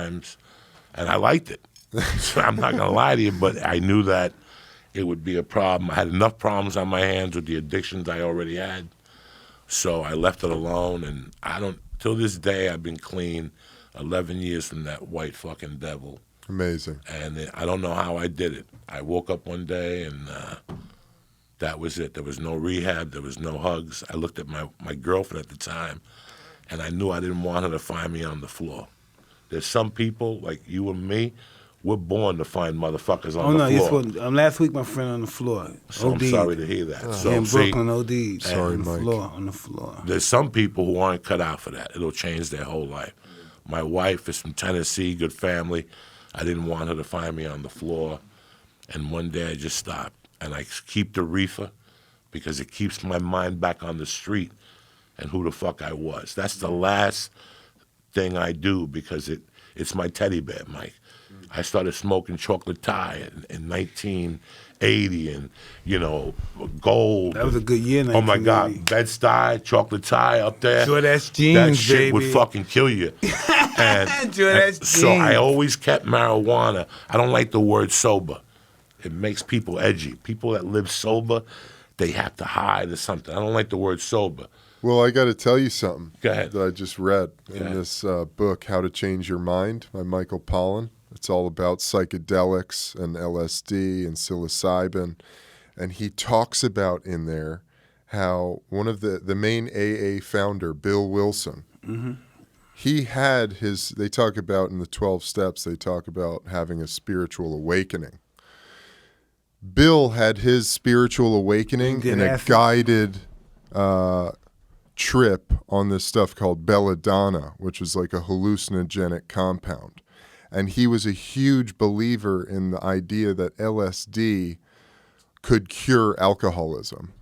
times, and I liked it. So I'm not gonna lie to you, but I knew that it would be a problem. I had enough problems on my hands with the addictions I already had, so I left it alone. And till this day, I've been clean. 11 years from that white fucking devil. Amazing. And I don't know how I did it. I woke up one day and that was it. There was no rehab. There was no hugs. I looked at my girlfriend at the time, and I knew I didn't want her to find me on the floor. There's some people, like you and me, we're born to find motherfuckers on the floor. Last week, my friend on the floor. So OD'd. I'm sorry to hear that. So, in Brooklyn, OD'd. Sorry, on the Mike. floor, on the floor. There's some people who aren't cut out for that. It'll change their whole life. My wife is from Tennessee, good family. I didn't want her to find me on the floor. And one day I just stopped. And I keep the reefer because it keeps my mind back on the street and who the fuck I was. That's the last thing I do because it's my teddy bear, Mike. I started smoking chocolate tie in 1980 and, gold. That was a good year, Oh, my God. Bed-Stuy, chocolate tie up there. Sure, that's jeans, that shit baby. would fucking kill you. Sure, that's so I jeans. always kept marijuana. I don't like the word sober. It makes people edgy. People that live sober, they have to hide or something. I don't like the word sober. Well, I got to tell you something Go ahead. that I just read in this book, How to Change Your Mind by Michael Pollan. It's all about psychedelics and LSD and psilocybin. And he talks about in there how one of the main AA founder, Bill Wilson, he had they talk about in the 12 steps, they talk about having a spiritual awakening. Bill had his spiritual awakening in a guided trip on this stuff called belladonna, which is like a hallucinogenic compound. And he was a huge believer in the idea that LSD could cure alcoholism.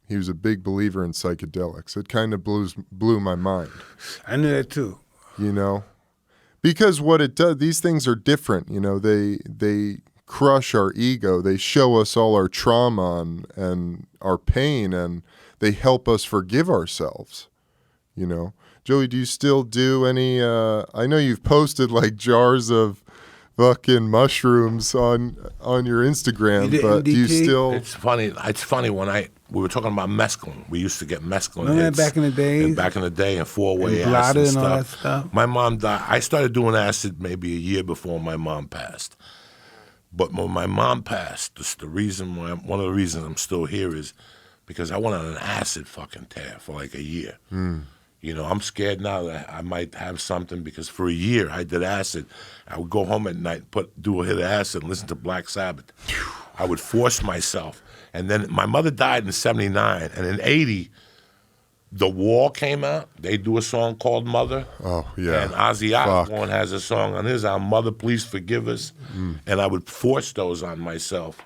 He was a big believer in psychedelics. It kind of blew my mind. I knew that too. Because what it does, these things are different. They crush our ego. They show us all our trauma and our pain, and they help us forgive ourselves, Joey, do you still do any, I know you've posted like jars of fucking mushrooms on your Instagram, but do you still? It's funny when we were talking about mescaline. We used to get mescaline Remember hits. back in the days? And back in the day, and four-way And acid and and all that stuff. stuff? My mom died. I started doing acid maybe a year before my mom passed. But when my mom passed, one of the reasons I'm still here is because I went on an acid fucking tear for like a year. I'm scared now that I might have something because for a year I did acid. I would go home at night, do a hit of acid and listen to Black Sabbath. I would force myself. And then my mother died in 79, and in 80, The Wall came out. They do a song called Mother. Oh, yeah. And Ozzy Osbourne has a song on his album, Mother, Please Forgive Us. And I would force those on myself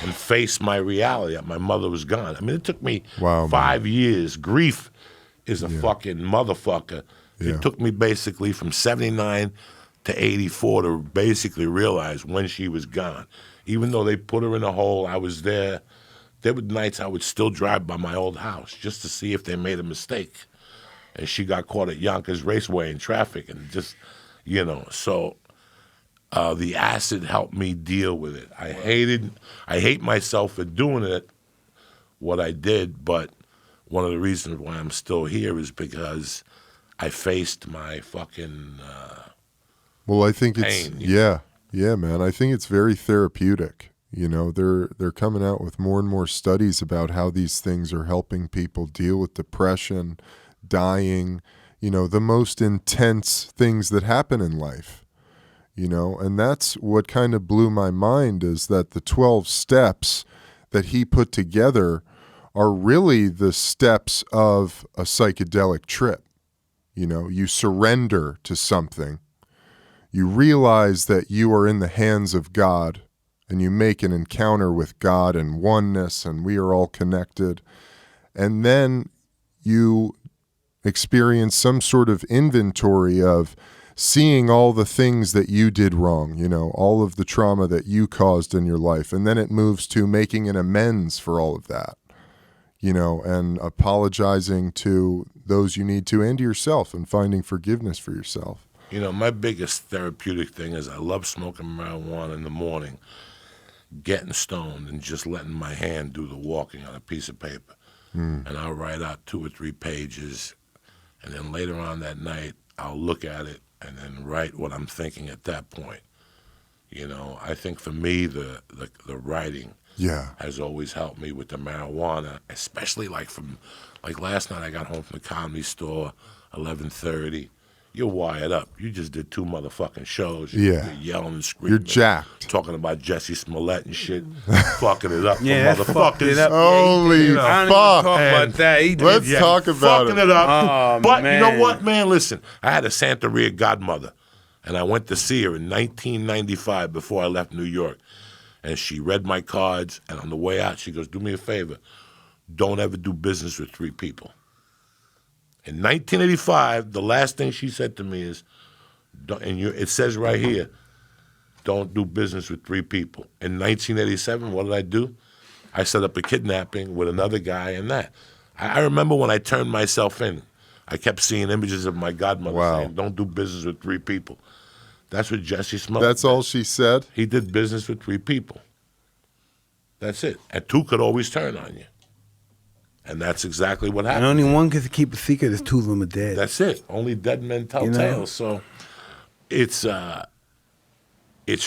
and face my reality that my mother was gone. I mean, it took me 5 years. Grief is a fucking motherfucker. Yeah. It took me basically from 79 to 84 to basically realize when she was gone. Even though they put her in a hole, I was there. There were nights I would still drive by my old house just to see if they made a mistake. And she got caught at Yonkers Raceway in traffic and just, so the acid helped me deal with it. I hate myself for doing it, what I did, but one of the reasons why I'm still here is because I faced my fucking Well, I think pain. Yeah, man. I think it's very therapeutic. They're coming out with more and more studies about how these things are helping people deal with depression, dying, the most intense things that happen in life. And that's what kind of blew my mind is that the 12 steps that he put together are really the steps of a psychedelic trip. You surrender to something. You realize that you are in the hands of God, and you make an encounter with God and oneness, and we are all connected. And then you experience some sort of inventory of seeing all the things that you did wrong, all of the trauma that you caused in your life. And then it moves to making an amends for all of that, and apologizing to those you need to and to yourself and finding forgiveness for yourself. You know, my biggest therapeutic thing is I love smoking marijuana in the morning, getting stoned, and just letting my hand do the walking on a piece of paper. And I'll write out 2 or 3 pages, and then later on that night, I'll look at it and then write what I'm thinking at that point. You know, I think for me, the writing has always helped me with the marijuana, especially like last night I got home from the Comedy Store, 11:30. You're wired up. You just did 2 motherfucking shows. You're yelling and screaming. You're jacked. Talking about Jesse Smollett and shit. Fucking it up for Fucked motherfuckers. it up. Holy I don't even fuck. talk about that. He did. Let's talk about Fucking it. it up. Oh, But you know man. what, man? Listen, I had a Santeria godmother, and I went to see her in 1995 before I left New York. And she read my cards, and on the way out, she goes, do me a favor. Don't ever do business with 3 people. In 1985, the last thing she said to me is, it says right here, don't do business with 3 people. In 1987, what did I do? I set up a kidnapping with another guy and that. I remember when I turned myself in, I kept seeing images of my godmother saying, don't do business with 3 people. That's what Jesse Smollett That's all she said? He did business with 3 people. That's it. And 2 could always turn on you. And that's exactly what And happened. only one can keep a secret is 2 of them are dead. That's it. Only dead men tell You know? tales. So it's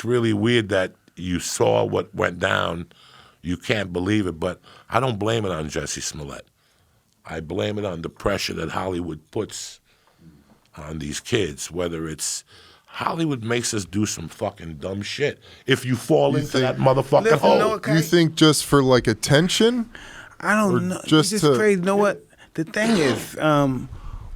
really weird that you saw what went down. You can't believe it, but I don't blame it on Jesse Smollett. I blame it on the pressure that Hollywood puts on these kids, whether it's Hollywood makes us do some fucking dumb shit. If you fall into that motherfucking Listen, hole. no, okay. You think just for like attention? I Or don't know. just It's just to- crazy. You know what? The thing is,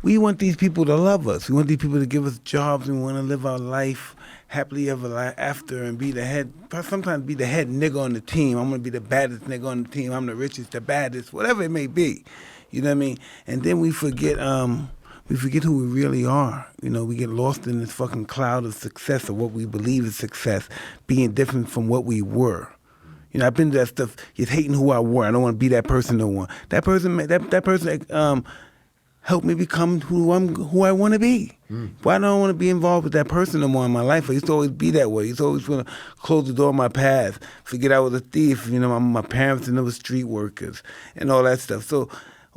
we want these people to love us. We want these people to give us jobs, and we want to live our life happily ever after and be the head, sometimes be the head nigga on the team. I'm going to be the baddest nigga on the team. I'm the richest, the baddest, whatever it may be. You know what I mean? And then we forget who we really are. You know, we get lost in this fucking cloud of success, or what we believe is success, being different from what we were. You know, I've been to that stuff. Just hating who I were. I don't want to be that person no more. That person helped me become who I want to be. Why don't I want to be involved with that person no more in my life? I used to always be that way. I used to always want to close the door on my path, forget I was a thief. You know, my parents and they were street workers and all that stuff. So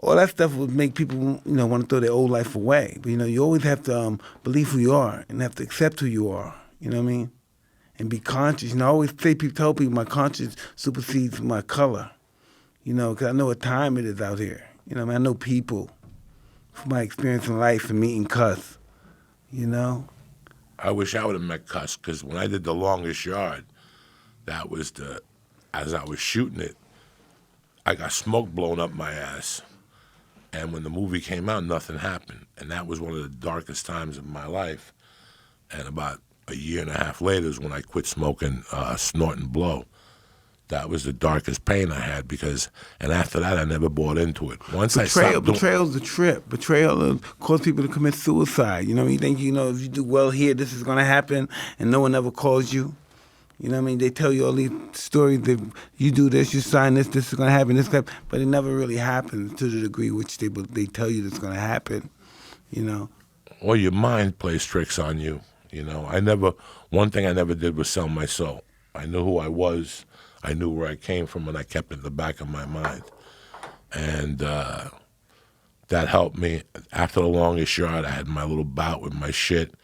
all that stuff would make people, you know, want to throw their old life away. But you know, you always have to believe who you are and have to accept who you are. You know what I mean? And be conscious. You know, I always tell people my conscience supersedes my color. You know, because I know what time it is out here. You know, I know people from my experience in life and meeting Cuss. You know? I wish I would have met Cuss, because when I did The Longest Yard, as I was shooting it, I got smoke blown up my ass. And when the movie came out, nothing happened. And that was one of the darkest times of my life. And about a year and a half later is when I quit smoking, snort and blow. That was the darkest pain I had, and after that I never bought into it. Betrayal's the trip. Betrayal causes people to commit suicide. You know, you think, you know, if you do well here, this is going to happen, and no one ever calls you. You know what I mean? They tell you all these stories that you do this, you sign this is going to happen, but it never really happens to the degree which they tell you it's going to happen, you know? Well, your mind plays tricks on you, you know. One thing I never did was sell my soul. I knew who I was. I knew where I came from, and I kept it in the back of my mind. And that helped me. After The Longest Yard, I had my little bout with my shit.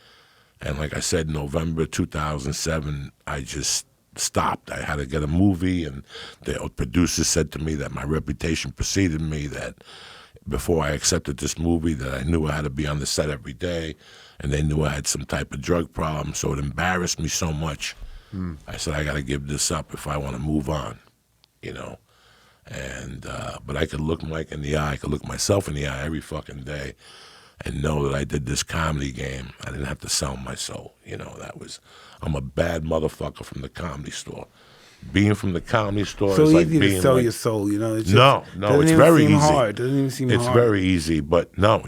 And like I said, November 2007, I just stopped. I had to get a movie, and the producer said to me that my reputation preceded me, that before I accepted this movie, that I knew I had to be on the set every day, and they knew I had some type of drug problem, so it embarrassed me so much. I said, I got to give this up if I want to move on, you know. And but I could look Mike in the eye, I could look myself in the eye every fucking day and know that I did this comedy game. I didn't have to sell my soul, you know. I'm a bad motherfucker from the Comedy Store. Being from the Comedy Store So is like easy being to sell like, your soul, you know. It's just, no, doesn't it's even very seem easy. Hard. Doesn't even seem It's hard. very easy, but no,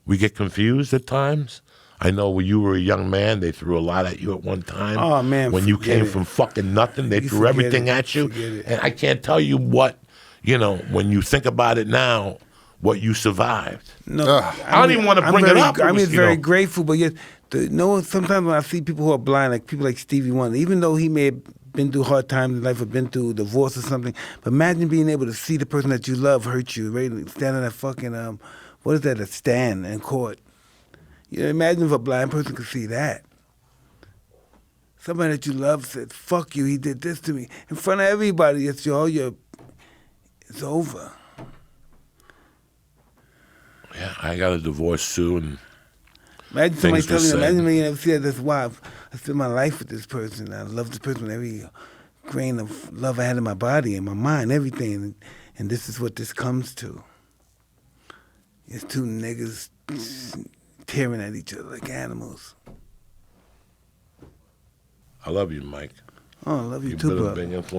we get confused at times. I know when you were a young man, they threw a lot at you at one time. Oh, man, when you forget came it. from fucking nothing, they You threw forget everything it. at you. Forget it. And I can't tell you what, you know, when you think about it now, what you survived. No, I don't even wanna bring it up. It I'm was, just you very know. grateful, but yet, sometimes when I see people who are blind, like people like Stevie Wonder, even though he may have been through hard times in life or been through divorce or something, but imagine being able to see the person that you love hurt you, right? Stand on that fucking, what is that, a stand in court. You know, imagine if a blind person could see that. Somebody that you love said, fuck you, he did this to me. In front of everybody, it's over. Yeah, I got a divorce too, and Imagine somebody things were telling you, said. imagine me never see this wife. I spent my life with this person. I love this person with every grain of love I had in my body and my mind, everything. And this is what this comes to. It's two niggas tearing at each other like animals. I love you, Mike. Oh, I love you You've too, been a brother. big influence.